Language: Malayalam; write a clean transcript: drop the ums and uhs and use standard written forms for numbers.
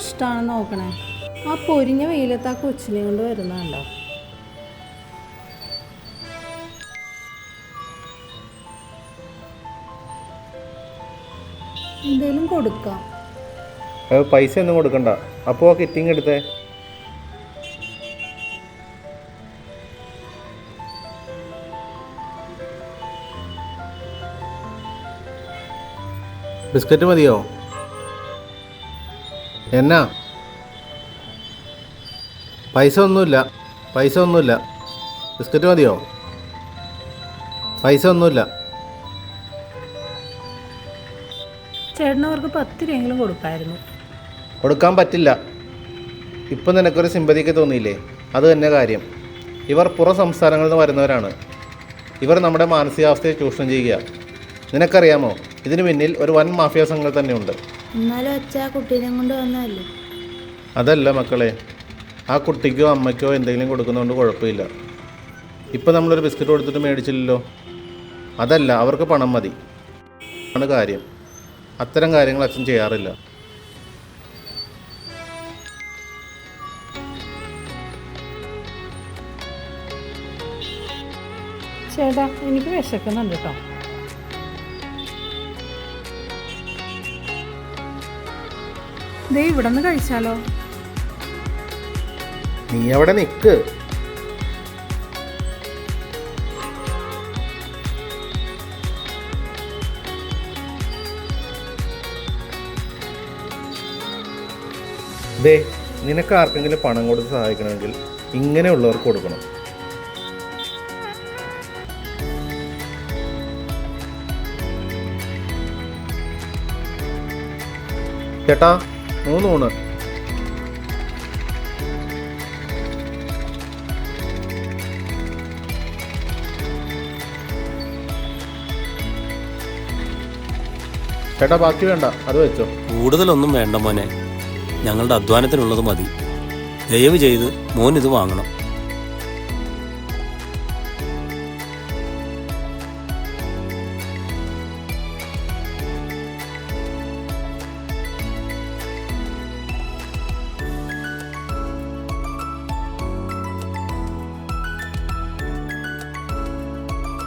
കഷ്ടമാണ് നോക്കണേ. ആ പൊരിഞ്ഞ വെയിലത്ത് ആ കൊച്ചിനെ കൊണ്ട് വരുന്നുണ്ടോ? എന്തേലും കൊടുക്കാം. പൈസ ഒന്നും കൊടുക്കണ്ട. അപ്പോൾ ആ കിറ്റിങ് എടുത്തേ. ബിസ്ക്കറ്റ് മതിയോ? എന്നാ? പൈസ ഒന്നുമില്ല. ബിസ്ക്കറ്റ് മതിയോ? പൈസ ഒന്നുമില്ല. ചേട്ടനവർക്ക് 10 രൂപയെങ്കിലും കൊടുക്കായിരുന്നു. കൊടുക്കാൻ പറ്റില്ല. ഇപ്പം നിനക്കൊരു സിമ്പതിക്ക് തോന്നിയില്ലേ? അത് തന്നെ കാര്യം. ഇവർ പുറം സംസ്ഥാനങ്ങളിൽ നിന്ന് വരുന്നവരാണ്. ഇവർ നമ്മുടെ മാനസികാവസ്ഥയെ ചൂഷണം ചെയ്യുക. നിനക്കറിയാമോ, ഇതിനു പിന്നിൽ ഒരു വൻ മാഫിയ സംഘം തന്നെയുണ്ട്. എന്നാലും അച്ഛാ കുട്ടീനെ കൊണ്ട് വന്നതല്ലേ. അതല്ല മക്കളെ, ആ കുട്ടിക്കോ അമ്മയ്ക്കോ എന്തെങ്കിലും കൊടുക്കുന്നതുകൊണ്ട് കുഴപ്പമില്ല. ഇപ്പം നമ്മളൊരു ബിസ്ക്കറ്റ് കൊടുത്തിട്ട് മേടിച്ചില്ലല്ലോ. അതല്ല, അവർക്ക് പണം മതി ആണ് കാര്യം. അത്തരം കാര്യങ്ങൾ അച്ഛൻ ചെയ്യാറില്ല. ചേട്ടാ, എനിക്ക് വിശക്കുന്നുണ്ട് കേട്ടോ. ദേ ഇവിടെ നിന്ന് കഴിച്ചാലോ? നീ അവിടെ നിൽക്ക്. ദേ, നിനക്ക് ആർക്കെങ്കിലും പണം കൊടുത്ത് സഹായിക്കണമെങ്കിൽ ഇങ്ങനെയുള്ളവർക്ക് കൊടുക്കണം. ചേട്ടാ, 3 ഊണ്. ചേട്ടാ, ബാക്കി വേണ്ട, അത് വെച്ചോ. കൂടുതലൊന്നും വേണ്ട മോനെ, ഞങ്ങളുടെ അധ്വാനത്തിനുള്ളത് മതി. ദയവ് ചെയ്ത് മോൻ ഇത് വാങ്ങണം.